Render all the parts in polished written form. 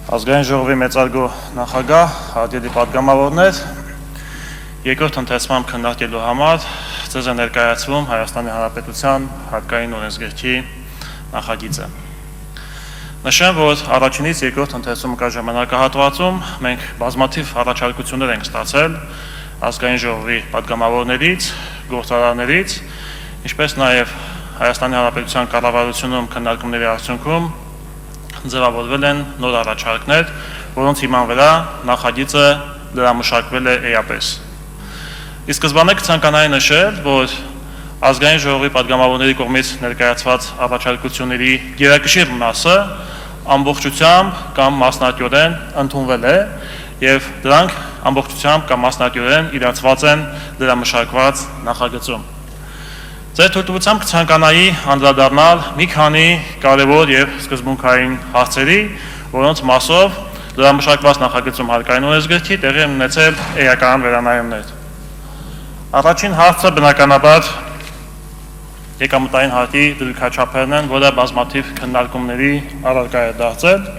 Ազգային ժողովի մեծարգո նախագահ, հարգելի պատգամավորներ, երկրորդ ընթերցման քննարկելու համար ձեզ է ներկայացվում Հայաստանի Հանրապետության հարկային օրենսգրքի նախագիծը։ Նշեմ, որ առաջինից երկրորդ ընթերցումը կա ժամանակահատվածում մենք բազմաթիվ առաջարկություններ ենք ստացել ազգային ժողովի պատգամավորներից, գործարարներից, ինչպես նաև Հայաստանի Հանրապետության կառավարությունում քննարկումների արդյունքում ձևավորվել են նոր առաջարկներ, որոնց հիման վրա նախագիծը դրամշակվել է էապես։ Ի սկզբանե կցանկանայի նշել, որ ազգային ժողովի պատգամավորների կողմից ներկայացված առաջարկությունների գերակշիռ մասը ամբողջությամբ կամ մասնատյորեն ընդունվել է եւ դրանք ամբողջությամբ կամ մասնատյորեն իրացված են դրամշակված նախագծում։ Ձեր թույլտվությամբ կցանկանայի անդրադառնալ մի քանի կարևոր եւ սկզբունքային հարցերի, որոնց մասով դրամշակված նախագծում հարկային օրենսգրքի տեղի են ունեցել էական վերանայումներ։ Առաջին հարցը բնականաբար եկամտային հարկի դրույքաչափերն են, որը բազմաթիվ քննարկումների առարկա է դարձել։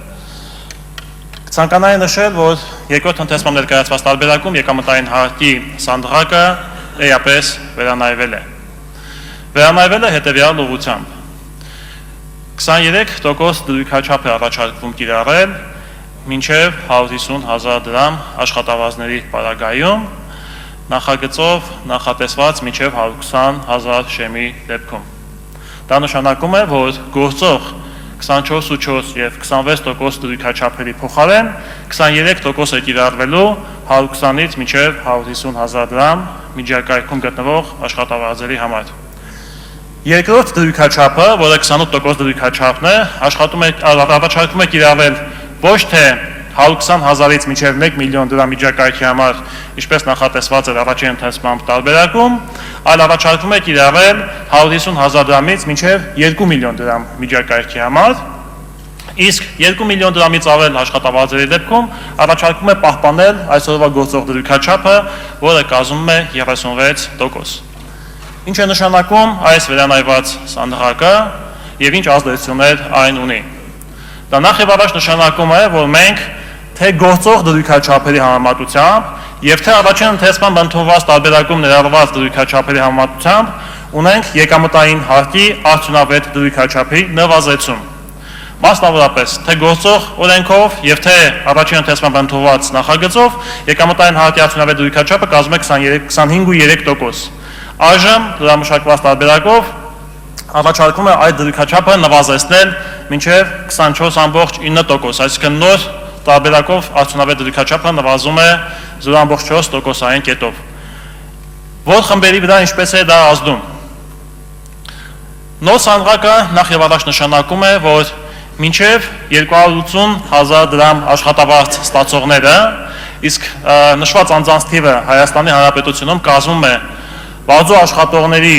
Կցանկանայի նշել, որ երկրորդ ընթերցման ներկայացված տարբերակում եկամտային հարկի սանդղակը էապես վերանայվել է։ Վերանայվել է հետևյալ ուղղությամբ։ 23% դրույքաչափ է առաջարկվում կիրառել մինչև 150,000 դրամ աշխատավարձների պարագայում, նախագծով նախատեսված մինչև 120,000 շեմի դեպքում։ Դա նշանակում է, որ գործող 24,4 և 26% դրույքաչափերի փոխարեն 23% է կիրառվելու 120-ից մինչև 150,000 դրամ միջակայքում գտնվող աշխատավարձերի համար։ Երկրորդ դրույքաչափը, որը 28% դրույքաչափն է, առաջարկվում է կիրառվել ոչ թե 120,000-ից մինչև 1 միլիոն դրամ միջակայքի համար, ինչպես նախատեսված էր առաջին ընթերցման տարբերակում, այլ առաջարկվում է կիրառվել 150,000 դրամից մինչև 2 միլիոն դրամ միջակայքի համար, իսկ 2 միլիոն դրամից ավել աշխատավարձերի դեպքում առաջարկվում է պահպանել այսօրվա գործող դրույքաչափը, որը կազմում է 36%։ Ինչ է նշանակում այս վերանայված սանդղակը եւ ինչ ազդեցություններ այն ունի։ Դա նախ եւ առաջ նշանակում է, որ մենք թե գործող դրույքաչափերի համեմատությամբ եւ թե առաջին ընթերցման ընդունված տարբերակում ներառված դրույքաչափերի համեմատությամբ ունենք եկամտային հարկի արդյունավետ դրույքաչափի նվազեցում։ Մասնավորապես, թե գործող օրենքով եւ թե առաջին ընթերցման ընդունված նախագծով եկամտային հարկի արդյունավետ դրույքաչափը կազմում է 25.3%։ Այժմ դրամշակված տարբերակով առաջարկվում է այդ դրույքաչափը նվազեցնել մինչև 24.9%, այսինքն նոր տարբերակով արդյունավետ դրույքաչափը նվազում է 0.4%-ային կետով։ Որ խմբերի վրա ինչպես է դա ազդում։ Նոր սանդղակը նախ եւ առաջ նշանակում է, որ մինչև 280,000 դրամ աշխատավարձ ստացողները, իսկ նշված անձանց թիվը Հայաստանի Հանրապետությունում կազմում է բազու աշխատողների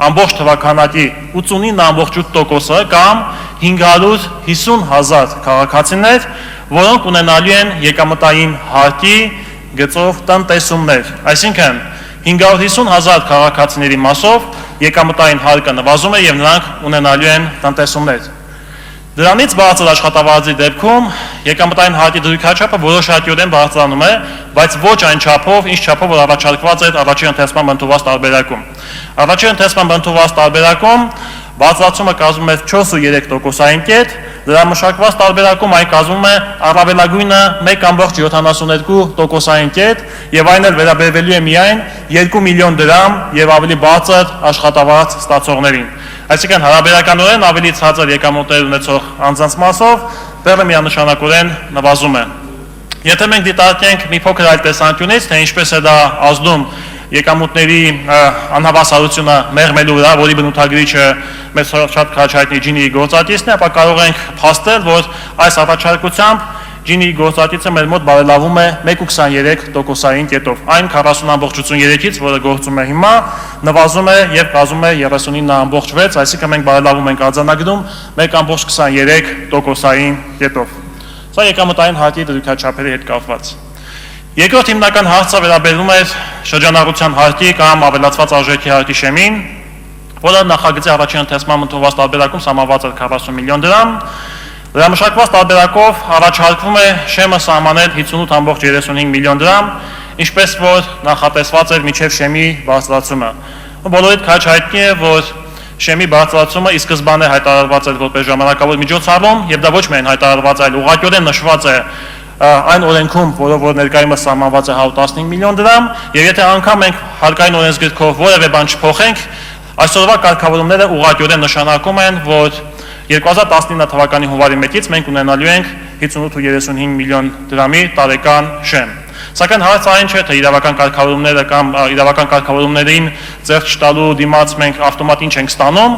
ամբողջ թվականակի 89.8%-ը կամ 550,000 քաղաքացիներ, որոնք ունենալու են եկամտային հարկի գծով տնտեսումներ։ Այսինքն 550,000 քաղաքացիների մասով եկամտային հարկը նվազում է եւ նրանք ունենալու են տնտեսումներ։ Դրանից բարձր աշխատավարձի դեպքում եկամտային հարկի դրույքաչափը որոշակիորեն բարձրանում է, բայց ոչ այն չափով, ինչ չափով որ առաջարկված էր առաջին ընթերցման ընդունված տարբերակում։ Առաջին ընթերցման ընդունված տարբերակում բարձրացումը կազմում է 4.3%-ային կետ, դրամշակված տարբերակում այն կազմում է առավելագույնը 1.72%-ային կետ եւ այն էլ վերաբերվելու է միայն 2 միլիոն դրամ եւ ավելի բարձր աշխատավարձ ստացողներին։ Այսինքն հարաբերականորեն ավելի ցածր եկամուտներ ունեցող անձանց մասով բեռը միանշանակորեն նվազում է։ Եթե մենք դիտարկենք մի փոքր այլ տեսանկյունից, թե ինչպես է դա ազդում եկամուտների անհավասարությունը մեղմելու վրա, որի բնութագրիչը մեծ շատ քաչայտնի Ջինիի գործատիցն է, ապա կարող ենք փաստել, որ այս առաջարկությամբ Ջինիի գործատիցը մեր մոտ բարելավում է 1.23%-ային կետով։ Այն 40.3-ից, որը գործում է հիմա, նվազում է եւ կազմում է 39.6, այսինքն մենք բարելավում ենք արձանագրում 1.23%-ային կետով։ Սա եկամտային հարկի դրույքաչափերի հետ կապված։ Երկրորդ հիմնական հարցը վերաբերում է շրջանառության հարկի կամ ավելացված արժեքի հարկի շեմին, որը նախագծի առաջին ընթերցման ընդունված տարբերակում սահմանված էր 40 միլիոն դրամ, Դրա մշակված տարբերակով առաջարկվում է շեմը սահմանել 58.35 միլիոն դրամ, ինչպես որ նախատեսված էր մինչև շեմի բարձրացումը։ Բոլորիդ քաջ հայտնի է, որ շեմի բարձրացումը ի սկզբանե հայտարարված էր որպես ժամանակավոր միջոցառում, եւ դա ոչ միայն հայտարարված, այլ ուղղակիորեն նշված է այն օրենքում, որով ներկայումս սահմանված է 115 միլիոն դրամ, եւ եթե անգամ մենք հարկային օրենսգրքով որևէ բան չփոխենք, այսօրվա կարգավորումները ուղղակիորեն նշանակում են, որ 2019 թվականի հունվարի 1-ից մենք ունենալու ենք 58.35 միլիոն դրամի տարեկան շեմ։ Սակայն հարցը այն չէ, թե իրավական կարգավորումները կամ իրավական կարգավորումներին ձեռք չտալու դիմաց մենք ավտոմատ ինչ ենք ստանում,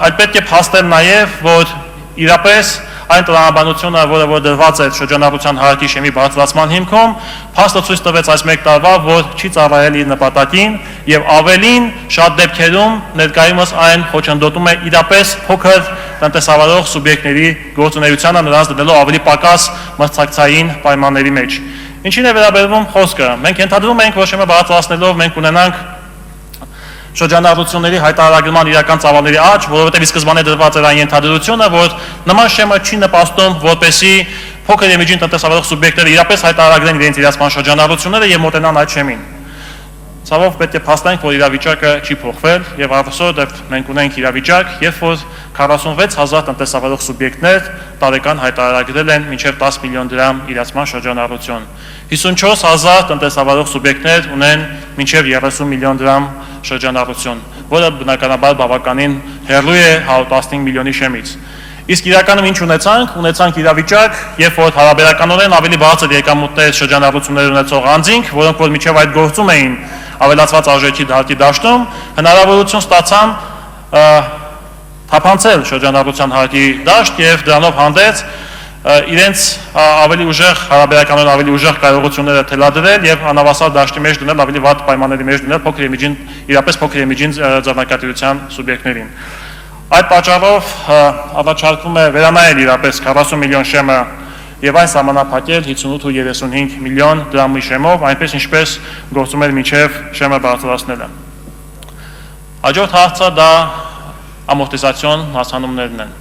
այլ պետք է փաստել նաև, որ իրապես այն տրամաբանությունը, որը որ դրված է շրջանառության հարկի շեմի բարձրացման հիմքում, փաստը ցույց տվեց այս մեկ տարվա, որ չի ծառայել իր նպատակին եւ ավելին շատ դեպքերում ներկայումս այն խոչընդոտում է իրապես փոքր տնտեսավարող սուբյեկտների գործունեությանը, նրանց դնելով ավելի պակաս մրցակցային պայմանների մեջ։ Ինչին է վերաբերվում խոսքը։ Մենք ենթադրում ենք, որ շեմը բարձրացնելով մենք ունենանք շրջանառությունների հայտարարման իրական ծավալների աճ, որովհետև ի սկզբանե դրված էր այն ենթադրությունը, որ նման շեմը չի նպաստում, որպեսզի փոքր եւ միջին տնտեսավարող սուբյեկտները իրապես հայտարարեն իրենց իրացման շրջանառությունները եւ մոտենան այդ շեմին։ Ցավոք պետք է փաստենք, որ իրավիճակը չի փոխվել եւ ավսոդ մենք ունենք իրավիճակ, երբ որ 46,000 տնտեսավարող սուբյեկտներ տարեկան հայտարարել են մինչև 10 միլիոն դրամ իրացման շրջանառություն։ 54,000 տնտեսավարող սուբյեկտներ ունեն մինչև 30 միլիոն դրամ շրջանառություն, որը բնականաբար բավականին հեռու է 115 միլիոնի շեմից։ Իսկ իրականում ինչ ունեցանք իրավիճակ, երբ որ հարաբերականորեն ավելի բարձր եկամուտներ շրջանառություններ ունեցող անձինք, որոնք որ միջև այդ գործում էին ավելացված արժեքի դահլի դաշտում, հնարավորություն ստացան թափանցել շրջանառության հարկի դաշտ եւ դրանով հանդերձ իրենց ավելի ուժեղ հարաբերականորեն ավելի ուժեղ կարողությունները թելադրել եւ անավասար դաշտի մեջ դնել ավելի վատ պայմանների մեջ դնել փոքր եւ միջին իրապես փոքր եւ միջին ձեռնարկատիրության սուբյեկտներին։ Այդ պատճառով առաջարկվում է վերանայել իրապես 40 միլիոն շեմը եւ այն սահմանափակել 58.35 միլիոն դրամի շեմով, այնպես ինչպես գործում էր մինչեւ շեմը բարձրացնելը։ Հաջորդ հարցը դա ամորտիզացիոն հասանումներն են։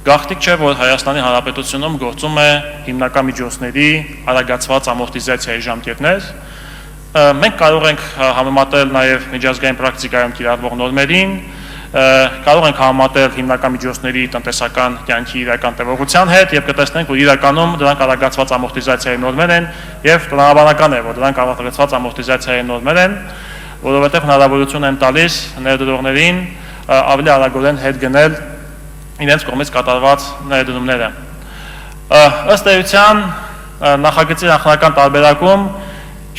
Գաղտնիք չէ, որ Հայաստանի Հանրապետությունում գործում է հիմնական միջոցների արագացված ամորտիզացիայի ժամկետներ։ Մենք կարող ենք համեմատել նաև միջազգային պրակտիկայում կիրառվող նորմերին, կարող ենք համեմատել հիմնական միջոցների տնտեսական կյանքի իրական տևողության հետ եւ կտեսնենք, որ իրականում դրանք արագացված ամորտիզացիայի նորմեր են եւ տնտեսական է, որ դրանք արագացված ամորտիզացիայի նորմեր են, որովհետեւ հնարավորություն են տալիս ներդրողներին ավելի արագորեն հետ գնել իրենց կողմից կատարված ներդրումները։ Ըստ էության նախագծի նախնական տարբերակում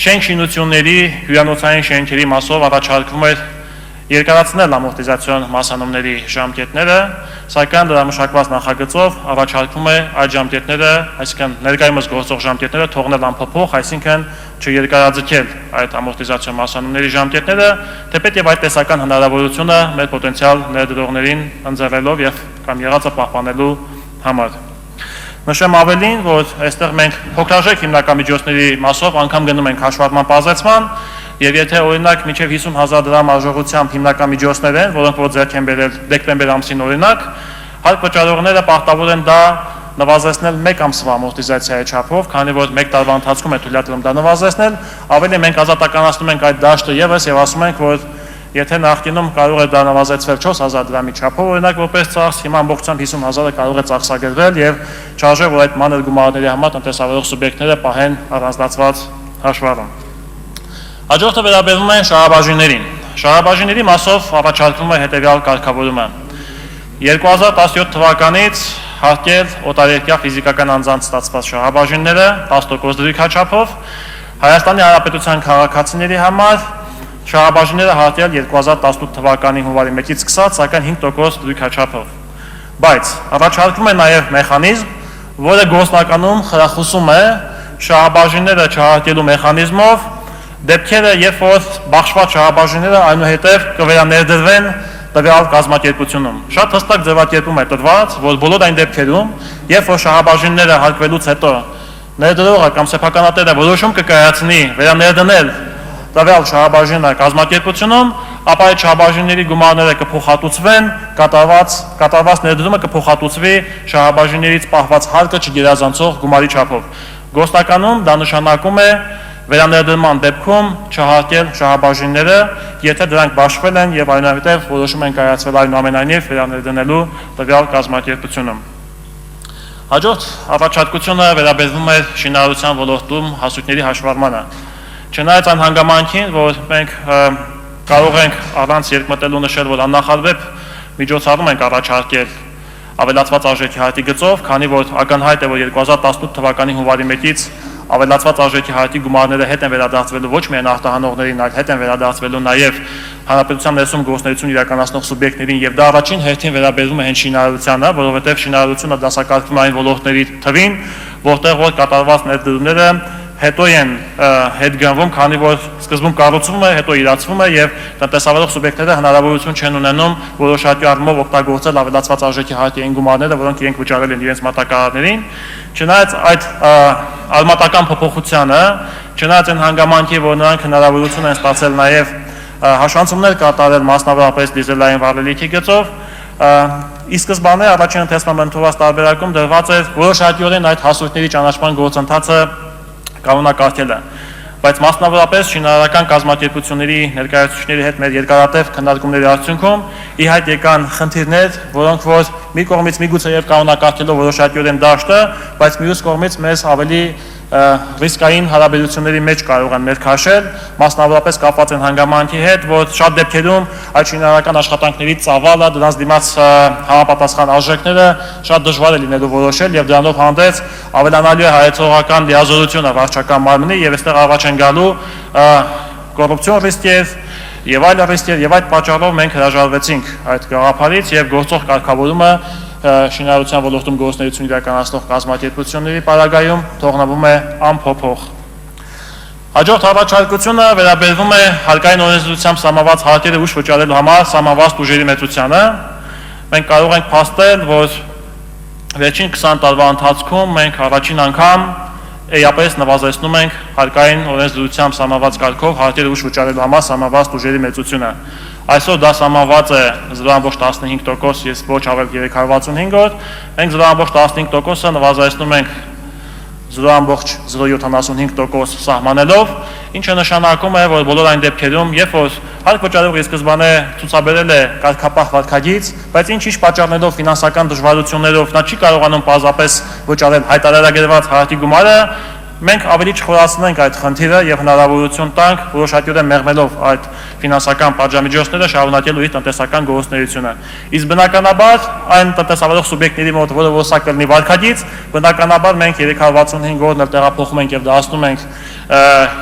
շենք-շինությունների հյուրանոցային շենքերի մասով առաջարկվում էր երկարացնել ամորտիզացիոն մասանումների ժամկետները, սակայն դրա մշակված նախագծով առաջարկվում է այդ ժամկետները, այսինքն ներկայումս գործող ժամկետները թողնել անփոփոխ, այսինքն չերկարաձգել այդ ամորտիզացիոն մասանումների ժամկետները, թեպետ եւ այդ տեսական հնարավորությունը մեր պոտենցիալ ներդրողներին ընձեռելով եւ կամ եղածը պահպանելու համար։ Նշեմ ավելին, որ այստեղ մենք փոքրաժեք հիմնական միջոցների մասով անգամ գնում ենք հաշվառման բազացման, եւ եթե օրինակ մինչեւ 50,000 դրամ արժողությամբ հիմնական միջոցներ են, որոնք որ ձեռք են բերել դեկտեմբեր ամսին օրինակ, հարկ վճարողները պարտավոր են դա նվազեցնել 1 ամսվա ամորտիզացիայի չափով, քանի որ 1 տարվա ընթացքում է թույլատրում դա նվազեցնել, ավելի մենք ազատականացնում ենք այդ դաշտը եւս եւ ասում ենք, որ եթե նախկինում կարող է դա նվազեցվել 4,000 դրամի չափով, օրինակ որպես ծախս, հիմա ամբողջությամբ 50,000-ը կարող է ծախսագրվել եւ չարժե որ այդ մանր գումարների համար տնտեսավարող սուբյեկտները պահեն առանձնացված հաշվառում։ Հաջորդը վերաբերվում է շահաբաժիններին։ Շահաբաժինների մասով առաջարկվում է հետևյալ կարգավորումը։ 2017 թվականից հարկել օտարերկրյա ֆիզիկական անձանց ստացված շահաբաժինները 10% դրույքաչափով, Հայաստանի Հանրապետության քաղաքացիների համար շահաբաժինները հարկել 2018 թվականի հունվարի 1-ից սկսած, սակայն 5% դրույքաչափով։ Բայց առաջարկվում է նաև մեխանիզմ, որը գործնականում խրախուսում է շահաբաժինները չհարկելու մեխանիզմով դեպքերը, երբ որ բաշխված շահաբաժինները այնուհետև կվերաներդրվեն տվյալ կազմակերպությունում։ Շատ հստակ ձևակերպում է տրված, որ բոլոր այն դեպքերում, երբ որ շահաբաժինները հարկվելուց հետո ներդրողը կամ սեփականատերը որոշում կկայացնի վերաներդնել տվյալ շահաբաժինը կազմակերպությունում, ապա այդ շահաբաժինների գումարները կփոխհատուցվեն, կատարված ներդրումը կփոխհատուցվի շահաբաժիններից պահված հարկը չգերազանցող գումարի չափով։ Գործնականում դա նշանակում է վերաներդրման դեպքում չհարկել շահաբաժինները, եթե դրանք բաշխվել են եւ այնուհետեւ որոշում են կայացվել այնուամենայնիվ վերաներդնելու տվյալ կազմակերպությունում։ Հաջորդ առաջարկությունը վերաբերվում է շինարարության ոլորտում հասույթների հաշվառմանը։ Չնայած այն հանգամանքին, որ մենք կարող ենք առանց երկմտելու նշել, որ աննախադեպ միջոցառում ենք առաջարկել ավելացված արժեքի հարկի գծով, քանի որ ակնհայտ է, որ 2018 թվականի հունվարի 1-ից ավելացված արժեքի հարկի գումարները հետ են վերադարձվելու ոչ միայն արտահանողներին, այլ հետ են վերադարձվելու նաև հանրապետության ներսում գործունեություն իրականացնող սուբյեկտներին, եւ դա առաջին հերթին վերաբերվում է հենց շինարարությանը, որովհետեւ շինարարությունը դասակարգվում է այն ոլորտների թվին, որտեղ որ կատարված ներդրումները հետո են հետ գնվում, քանի որ սկզբում կառուցվում է, հետո իրացվում է եւ տնտեսավարող սուբյեկտները հնարավորություն չեն ունենում որոշակի առումով օգտագործել ավելացված արժեքի հարկի այն գումարները, որոնք իրենք վճարել են իրենց մատակարարներին։ Չնայած այդ արմատական փոփոխությանը, չնայած այն հանգամանքի, որ նրանք հնարավորություն են ստացել նաեւ հաշվանցումներ կատարել մասնավորապես դիզելային վառելիքի գծով, ի սկզբանե առաջին ընթերցման ընդունված տարբերակում դրված էր որոշակիորեն այդ հասույթների ճանաչման գործընթացը կանոնակարգելը, բայց մասնավորապես շինարարական կազմակերպությունների ներկայացուցիչների հետ մեր երկարատև քննարկումների արդյունքում ի հայտ եկան խնդիրներ, որոնք որ մի կողմից միգուցե եւ կանոնակարգելով որոշակիորեն դաշտ է, բայց մյուս կողմից մեզ ավելի ռիսկային հարաբերությունների մեջ կարող են մեր քաշել, մասնավորապես կապված են հանգամանքի հետ, որ շատ դեպքերում այդ շինարարական աշխատանքների ծավալը, դրանց դիմաց համապատասխան արժեքները շատ դժվար է լինելու որոշել եւ դրանով հանդերձ ավելանալու է հայեցողական լիազորությունը վարչական մարմնի եւ այստեղ առաջ են գալու կոռուպցիոն ռիսկեր եւ այլ ռիսկեր եւ այդ պատճառով մենք հրաժարվեցինք այդ գաղափարից եւ գործող կարգավորումը շինարարության ոլորտում գործունեություն իրականացնող կազմակերպությունների պարագայում թողնվում է անփոփոխ։ Հաջորդ առաջարկությունը վերաբերվում է հարկային օրենսդրությամբ սահմանված հարկերը ուժ վճարելու համար սահմանված ուժերի մեծությանը։ Մենք կարող ենք փաստել, որ վերջին 20 տարվա ընթացքում մենք առաջին անգամ էապես նվազեցնում ենք հարկային օրենսդրությամբ սահմանված կարգով հարկերը ուժ վճարելու համար սահմանված ուժերի մեծությունը։ Այսօր դա սահմանված է 0.15%, ես ոչ ավել 365-ով, մենք 0.15%-ը նվազեցնում ենք 0.075% սահմանելով, ինչը նշանակում է, որ բոլոր այն դեպքերում, երբ որ հարկ վճարողը սկզբանե ցուցաբերել է կարգապահ վարքագիծ, բայց ինչ-ինչ պատճառներով ֆինանսական դժվարություններով նա չի կարողանում պարզապես վճարել հայտարարագրված հարկի գումարը, մենք ավելի չխորացնենք այդ խնդիրը եւ հնարավորություն տանք որոշակիորեն մեղմելով այդ ֆինանսական պատժամիջոցները շարունակելու իր տնտեսական գործունեությունը։ Իսկ բնականաբար այն տնտեսավարող սուբյեկտների մոտ, որը որսակ կլինի վարքագիծ, բնականաբար մենք 365 օրն էլ տեղափոխում ենք եւ դասնում ենք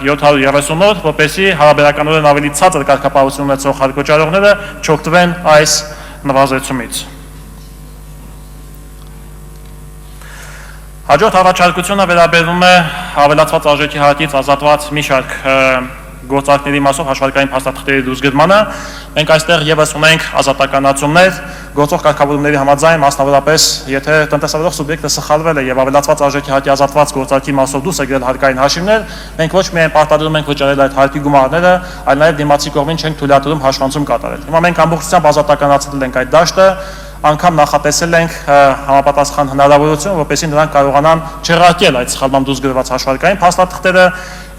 730 օր, որպեսզի հարաբերականորեն ավելի ցածր կարգապահություն ունեցող հարկոճարողները չօգտվեն այս նվազեցումից։ Հաջորդ առաջարկությունը վերաբերվում է ավելացված արժեքի հարկից ազատված մի շարք գործարքների մասով հաշվարկային փաստաթղթերի դուրսգրմանը։ Մենք այստեղ եւս ունենք ազատականացումներ գործող կարգավորումների համաձայն, մասնավորապես եթե տնտեսավարող սուբյեկտը սխալվել է եւ ավելացված արժեքի հարկի ազատված գործարքի մասով դուրս է գրել հարկային հաշիվներ, մենք ոչ միայն պարտադրում ենք վճարել այդ հարկի գումարները, այլ նաեւ դիմացի կողմին չենք թույլատրում հաշվանցում կատարել։ Հիմա մենք ամբողջությամբ ազատականացնել ենք այդ դաշտը, անգամ նախատեսել ենք համապատասխան հնարավորություն, որպեսզի նրանք կարողանան չեղարկել այդ սխալմամբ դուրս գրված հաշվարկային փաստաթղթերը,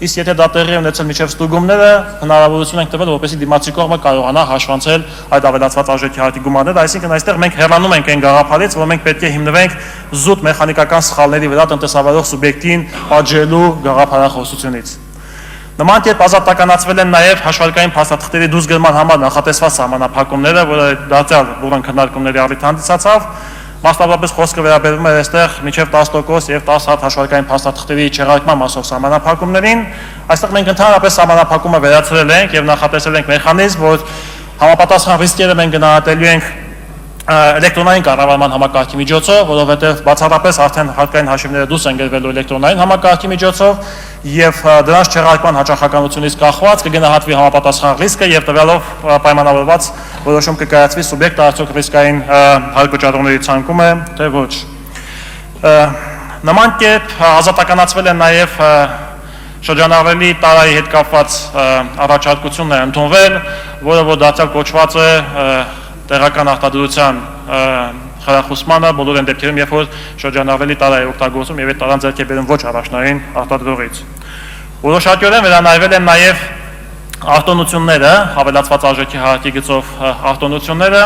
իսկ եթե դա տեղի ունեցել մինչև ստուգումները, հնարավորություն ենք տվել, որպեսզի դիմացի կողմը կարողանա հաշվանցել այդ ավելացված արժեքի հարկի գումարները, այսինքն այստեղ մենք հեռանում ենք այն գաղափարից, որ մենք պետք է հիմնվենք զուտ մեխանիկական սխալների վրա տնտեսավարող սուբյեկտին պատժելու գաղափարախոսությունից։ Նման կերպ ազատականացվել են նաև հաշվարկային փաստաթղթերի դուրսգրման համար նախատեսված սահմանափակումները, որը դարձյալ բուռն քննարկումների առիթ հանդիսացավ, մասնավորապես խոսքը վերաբերվում է այստեղ մինչև 10% եւ 10 հատ հաշվարկային փաստաթղթերի չեղարկման մասով սահմանափակումներին։ Այստեղ մենք ընդհանրապես սահմանափակումը վերացրել ենք եւ նախատեսել ենք մեխանիզմ, որ համապատասխան ռիսկերը մենք գնահատելու ենք էլեկտրոնային կառավարման համակարգի միջոցով, որովհետև բացառապես արդեն հարկային հաշիվները դուրս են գրվելու էլեկտրոնային համակարգի միջոցով եւ դրանց չեղարկման հաճախականությունից կախված կգնահատվի համապատասխան ռիսկը եւ տվյալով պայմանավորված որոշում կկայացվի սուբյեկտը արդյոք ռիսկային հարկոճարողների ցանկում է թե ոչ։ Նման կերպ ազատականացվել են նաեւ շրջանառելի տարայի հետ կապված առաջարկությունն է ընդունվել, որը որ դարձյալ կոչված է տեղական արտադրության խրախուսմանը բոլոր այն դեպքերում, երբ որ շրջանառելի տարա է օգտագործում եւ այդ տարան ձեռք է բերում ոչ առաջնային արտադրողից։ Որոշակիորեն վերանայվել են նաեւ արտոնությունները, հավելացված արժեքի հարկի գծով արտոնությունները,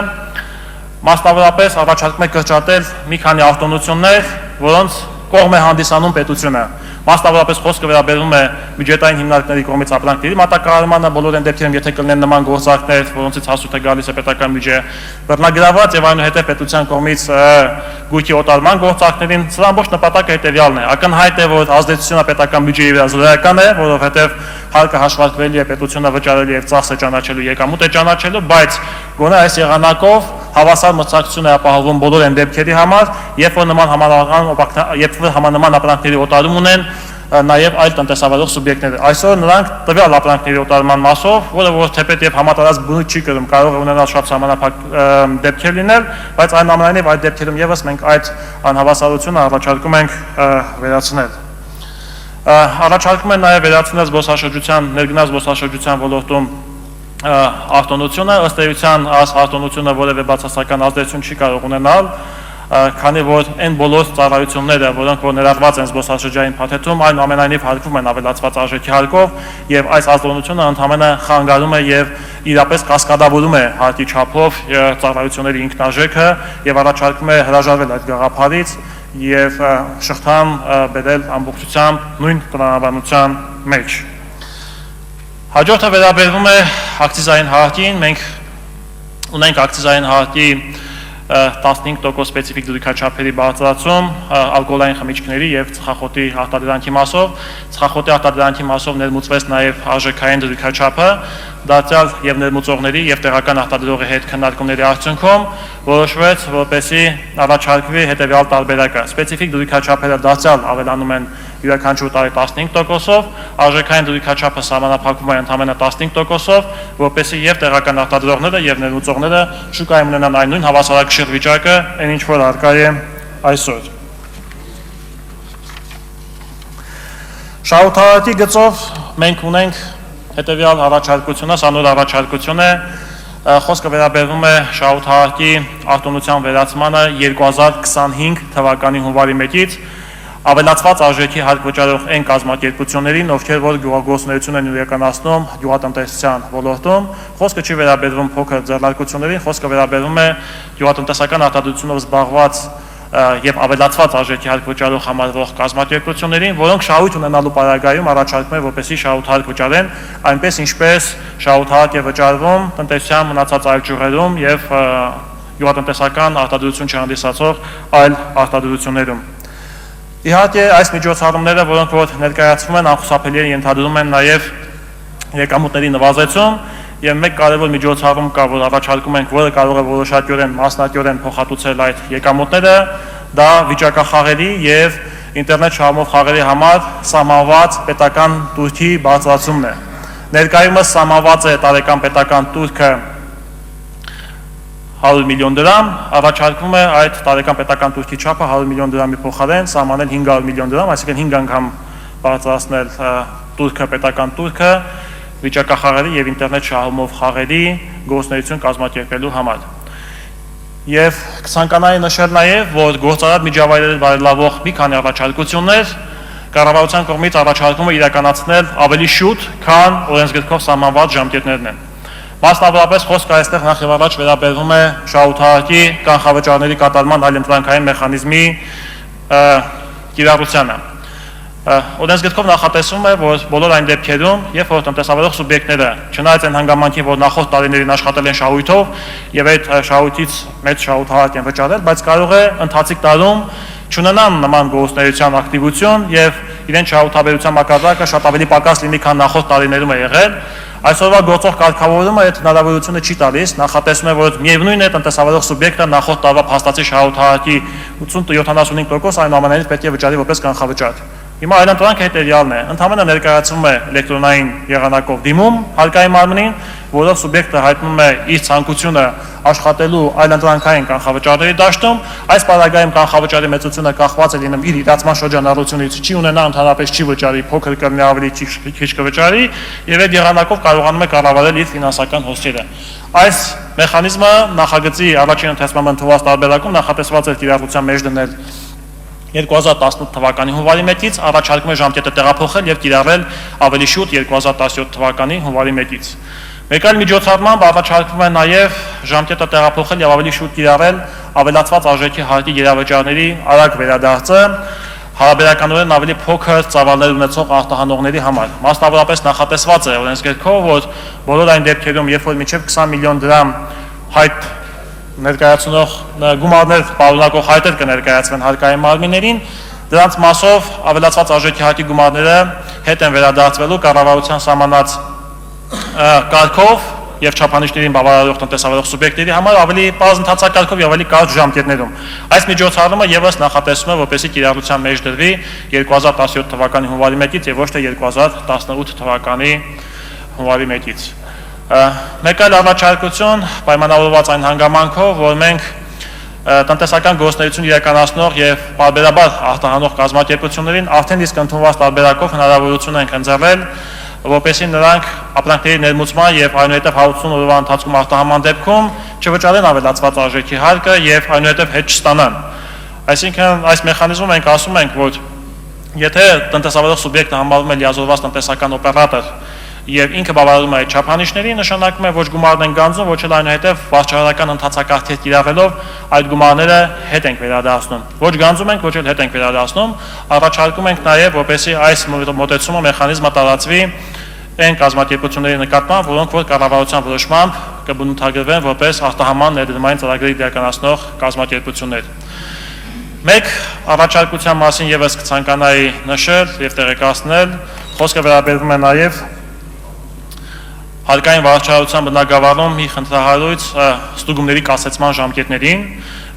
մասնավորապես առաջարկում է կրճատել մի քանի արտոնություններ, որոնց կողմ է հանդիսանում պետությունը։ Մասնավորապես խոսքը վերաբերում է բյուջետային հիմնարկների կողմից ապրանքների մատակարարմանը, բոլոր այն դեպքերում, եթե կլինեն նման գործարքներ, որոնցից հասույթ է գալիս է պետական բյուջե բռնագրաված եւ այնուհետեւ պետության կողմից գույքի օտարման գործարքներին, սրա ամբողջ նպատակը հետեւյալն է։ Ակնհայտ է, որ ազդեցությունը պետական բյուջեի վրա զրոյական է, որովհետեւ հարկը հաշվարկվելի է, պետությունը վճարելի եւ ծախսը ճանաչելու, եկամուտ է ճանաչելու, բայց գոնե այս եղանակով հավասար մրցակցություն է ապահովում բոլոր այն դեպքերի համար, երբ որ նման ապրանքների օտարում ունեն նաև այլ տնտեսավարող սուբյեկտներ։ Այսօր նրանք տվյալ ապրանքների օտարման մասով, որը որ թեպետ եւ համատարած բնույթ չի կրում, կարող է ունենալ շատ սահմանափակ դեպքեր լինել, բայց այնուամենայնիվ այդ դեպքերում եւս մենք այդ անհավասարությունը առաջարկում ենք վերացնել։ Առաջարկում են նաև վերացնել զբոսաշրջության, ներգնաց զբոսաշրջության ոլորտում արտոնությունը, ըստ էության այս արտոնությունը որևէ բացասական ազդեցություն չի կարող ունենալ, քանի որ այն բոլոր ծառայությունները, որոնք որ ներառված են զբոսաշրջային փաթեթում, այնուամենայնիվ հարկվում են ավելացված արժեքի հարկով, եւ այս արտոնությունը ընդհանրապես խանգարում է եւ իրապես կասկադավորում է հարկի չափով ծառայությունների ինքնարժեքը եւ առաջարկում է հրաժարվել այդ գաղափարից եւ շղթան բերել ամբողջությամբ նույն տնտեսաբանության մեջ։ Հաջորդը վերաբերվում է ակցիզային հարկին, մենք ունենք ակցիզային հարկի 15% սպეციფიկ դրույքաչափերի բարձրացում ալկոհոլային խմիչքների եւ ծխախոտի արտադրանքի մասով, ծխախոտի արտադրանքի մասով ներմուծվեց նաեւ արժեքային դրույքաչափը, դարձյալ եւ ներմուծողների եւ տեղական արտադրողի հետ քննարկումների արդյունքում որոշվեց, որպեսզի առաջարկվի հետեւյալ տարբերակը։ Սպეციფიկ դրույքաչափերը դարձյալ ավելանում են յուրաքանչյուր տարի 15%-ով, արժեքային դրույքաչափը սահմանափակվում է ընդամենը 15%-ով, որպեսզի եւ տեղական արտադրողները եւ ներմուծողները շուկայում ունենան այն նույն հավասարակշիռ վիճակը, այն ինչ որ առկա է այսօր։ Շահութարակի գծով մենք ունենք հետեւյալ առաջարկությունը, սա նոր առաջարկություն է, խոսքը վերաբերվում է շահութարակի արտոնության վերացմանը 2025 թվականի հունվարի 1-ից ավելացված արժեքի հարկ վճարող այն կազմակերպություններին, ովքեր որ գյուղագործունեություն են իրականացնում գյուղատնտեսության ոլորտում, խոսքը չի վերաբերվում փոքր ձեռնարկություններին, խոսքը վերաբերվում է գյուղատնտեսական արտադրությունով զբաղված եւ ավելացված արժեքի հարկ վճարող համարվող կազմակերպություններին, որոնք շահույթ ունենալու պարագայում առաջարկում է, որպեսզի շահութ հարկ վճարեն, այնպես ինչպես շահութ հարկ է վճարվում տնտեսության մնացած այլ ճյուղերում եւ գյուղատնտեսական արտադրություն չհանդիսացող այլ արտադրություններում։ Իհարկե, այս միջոցառումները, որոնք որ ներկայացվում են, անխուսափելի են ենթադրում են նաև եկամուտների նվազեցում եւ մեկ կարևոր միջոցառում կա, որ առաջարկում ենք, որը կարող է որոշակիորեն մասնակիորեն փոխհատուցել այդ եկամուտները, դա վիճակախաղերի եւ ինտերնետ շահումով խաղերի համար սահմանված պետական տուրքի բարձրացումն է։ Ներկայումս սահմանված է տարեկան պետական տուրքը 100 միլիոն դրամ, առաջարկվում է այդ տարեկան պետական տուրքի չափը 100 միլիոն դրամի փոխարեն սահմանել 500 միլիոն դրամ, այսինքն 5 անգամ բարձրացնել տուրքը, պետական տուրքը վիճակախաղերի եւ ինտերնետ շահումով խաղերի գործունեություն կազմակերպելու համար։ Եվ կցանկանայի նշել նաեւ, որ գործարար միջավայրերը բարելավող մի քանի առաջարկություններ կառավարության կողմից առաջարկում է իրականացնել ավելի շուտ, քան օրենսգրքով սահմանված ժամկետներն են։ Մասնավորապես խոսքը այստեղ նախ եւ առաջ վերաբերվում է շահութարակի կանխավճարների կատարման այլընտրանքային մեխանիզմի կիրառությանը։ Օրենսգրքով նախատեսվում է, որ բոլոր այն դեպքերում, երբ որ տնտեսավարող սուբյեկտները չնայած այն հանգամանքին, որ նախորդ տարիներին աշխատել են շահույթով եւ այդ շահույթից մեծ շահութարակ են վճարել, բայց կարող է ընթացիկ տարում չունենան նման գործունեության ակտիվություն եւ իրեն շահութաբերության մակարդակը շատ ավելի պակաս լինի, քան նախորդ տարիներում է եղել։ Այսօրվա գործող կարգավորումը այդ հնարավորությունը չի տալիս, նախատեսում է, որ միևնույն է տնտեսավարող սուբյեկտը նախորդ տարվա փաստացի շահութարակի 80-75% այնուամենայնիվ պետք է վճարի որպես կանխավճար։ Հիմա այլընտրանքը հետևյալն է. ընդհանրապես ներկայացվում է էլեկտրոնային եղանակով դիմում հարկային մարմնին, որով սուբյեկտը հայտնում է իր ցանկությունը աշխատելու այլընտրանքային կանխավճարների դաշտում, այս պարագայում կանխավճարի մեծությունը կախված է լինում իր իրացման շրջանառությունից, չի ունենա ընդհանրապես չի վճարի, փոքր կլինի ավելի քիչ կվճարի, եւ այդ եղանակով կարողանում է կառավարել իր ֆինանսական հոսքերը։ Այս մեխանիզմը նախագծի առաջին ընթացման ընդունված տարբերակում նախատեսված է կիրառության մեջ դնել 2018 թվականի հունվարի 1-ից, առաջարկում է ժամկետը տեղափոխել եւ կիրառել ավելի շուտ 2017 թվականի հունվարի 1-ից։ Մեկ այլ միջոցառմամբ առաջարկվում է նաև ժամկետը տեղափոխել եւ ավելի շուտ կիրառել ավելացված արժեքի հարկի գերավճարների արագ վերադարձը հարաբերականորեն ավելի փոքր ծավալներ ունեցող արտահանողների համար։ Մասնավորապես նախատեսված է օրենսգրքով, որ բոլոր այն դեպքերում, երբ որ մինչև 20 միլիոն դրամ հայտ ներկայացնող գումարներ պարունակող հայտեր կներկայացվեն հարկային մարմիններին, դրանց մասով ավելացված արժեքի հարկի գումարները հետ են վերադարձվելու կառավարության սահմանած կարգով եւ չափանիշներին բավարարող տնտեսավարող սուբյեկտների համար ավելի պարզ ընթացակարգով եւ ավելի կարճ ժամկետներում։ Այս միջոցառումը եւս նախատեսվում է, որպեսզի կիրառության մեջ դրվի 2017 թվականի հունվարի 1-ից եւ ոչ թե 2018 թվականի հունվարի 1-ից։ Մեկ այլ առաջարկություն պայմանավորված այն հանգամանքով, որ մենք տնտեսական գործունեություն իրականացնող եւ պարբերաբար արտահանող կազմակերպություններին արդեն իսկ ընդունված տարբերակով հնարավորություն ենք ընձեռել, որպեսզի նրանք ապրանքների ներմուծման եւ այնուհետեւ 60 օրվա ընթացքում արտահանման դեպքում չվճարեն ավելացված արժեքի հարկը եւ այնուհետեւ հետ չստանան։ Այսինքն այս մեխանիզմում մենք ասում ենք, որ եթե տնտեսավարող սուբյեկտը համարվում է լիազորված տնտեսական օպերատոր եւ ինքը բավարարում է այդ չափանիշների, նշանակում է ոչ գումարն են գանձում, ոչ էլ այնուհետեւ վարչահայկական ընթացակարգեր կիրառելով այդ գումարները հետ ենք վերադարձնում։ Ոչ գանձում ենք, ոչ էլ հետ ենք վերադարձնում։ Առաջարկում ենք նաեւ, որպեսզի այս մոտեցումը մեխանիզմը տարածվի այն կազմակերպությունների նկատմամբ, որոնք որ կառավարության որոշմամբ կբնութագրվեն որպես արտահանման ներդրումային ծրագրեր իրականացնող կազմակերպություններ։ Մեկ առաջարկության մասին եւս կցանկանայի նշել եւ տեղեկացնել, խոսքը վերաբերվում է նաեւ հարկային վարչահայտության բնագավառում մի խնդրահարույց ստուգումների կասեցման ժամկետներին։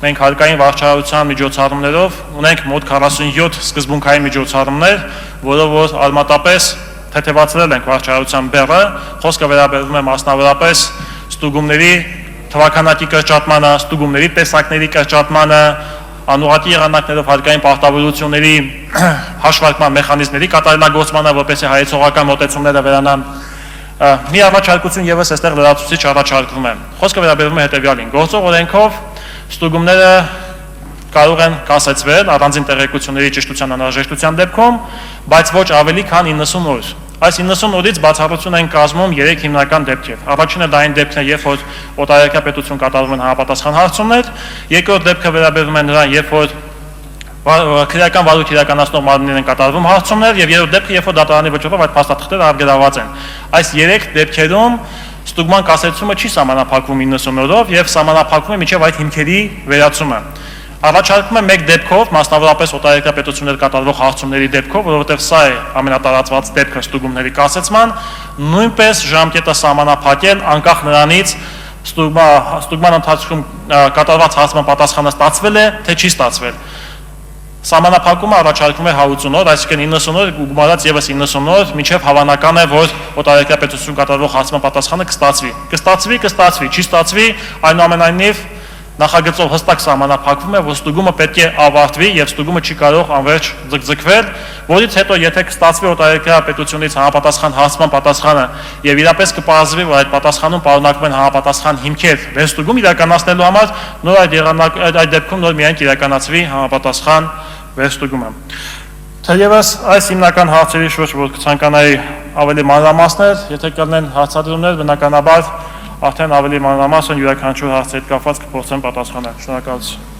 Մենք հարկային վարչահայտության միջոցառումներով ունենք մոտ 47 սկզբունքային միջոցառումներ, որով որ արմատապես թեթևացրել ենք վարչահայտության բեռը, խոսքը վերաբերվում է մասնավորապես ստուգումների թվականակի կրճատմանը, ստուգումների տեսակների կրճատմանը, անուղղակի եղանակներով հարկային պարտավորությունների հաշվարկման մեխանիզմների կատարելագործմանը, որպեսզի հայեցողական մոտեցումները վերանան։ Մի առաջարկություն եւս այստեղ լրացուցիչ առաջարկվում է։ Խոսքը վերաբերվում է հետեւյալին. գործող օրենքով ստուգումները կարող են կասեցվել առանձին տեղեկությունների ճշտության անհրաժեշտության դեպքում, բայց ոչ ավելի քան 90 օր։ Այս 90 օրից բացառություն են կազմում 3 հիմնական դեպքեր։ Առաջինը դա այն դեպքն է, երբ որ օտարերկրյա պետություն կատարվում են համապատասխան հարցումներ, երկրորդ դեպքը վերաբերվում է նրան, երբ որ քրեական վարույթ իրականացնող մարմիններ են կատարվում հարցումներ, եւ երրորդ դեպքը, երբ որ դատարանի վճռով այդ փաստաթղթերը արգելված են։ Այս 3 դեպքերում ստուգման կասեցումը չի սահմանափակվում 90 օրով եւ սահմանափակվում է մինչեւ այդ հիմքերի վերացումը։ Առաջարկում է մեկ դեպքով, մասնավորապես օտարերկրյա պետություններ կատարվող հարցումների դեպքով, որովհետև սա է ամենատարածված դեպքը ստուգումների կասեցման, նույնպես ժամկետը սահմանափակել անկախ նրանից ստուգման ընթացքում կատարված հարցման պատասխանը ստացվել է, թե չի ստացվել։ Սահմանափակումը առաջարկվում է 180 օր, այսինքն 90 օր գումարած եւս 90 օր, մինչեւ հավանական է, որ օտարերկրյա պետություն կատարվող հարցման պատասխանը կստացվի, չի ստացվի, այնուամենայնիվ նախագծով հստակ սահմանափակվում է, որ ստուգումը պետք է ավարտվի եւ ստուգումը չի կարող անverջ ձգձգվել, որից հետո եթե կստացվի օտարերկրյա պետությունից համապատասխան հարցման պատասխանը եւ իրապես կպարզվի, որ այդ պատասխանում պարունակվում են համապատասխան հիմքեր վերստուգում իրականացնելու համար, նոր այդ դեպքում նոր միայն կիրականացվի համապատասխան վերստուգումը։ Թերևս այս հիմնական հարցերի շուրջ որ կցանկանայի ավելի մանրամասներ, եթե կլինեն հարցադրումներ, բնականաբար արդեն ավելի մանրամասն յուրաքանչյուր հարցի հետ կապված կփորձեմ պատասխանել։ Շնորհակալություն։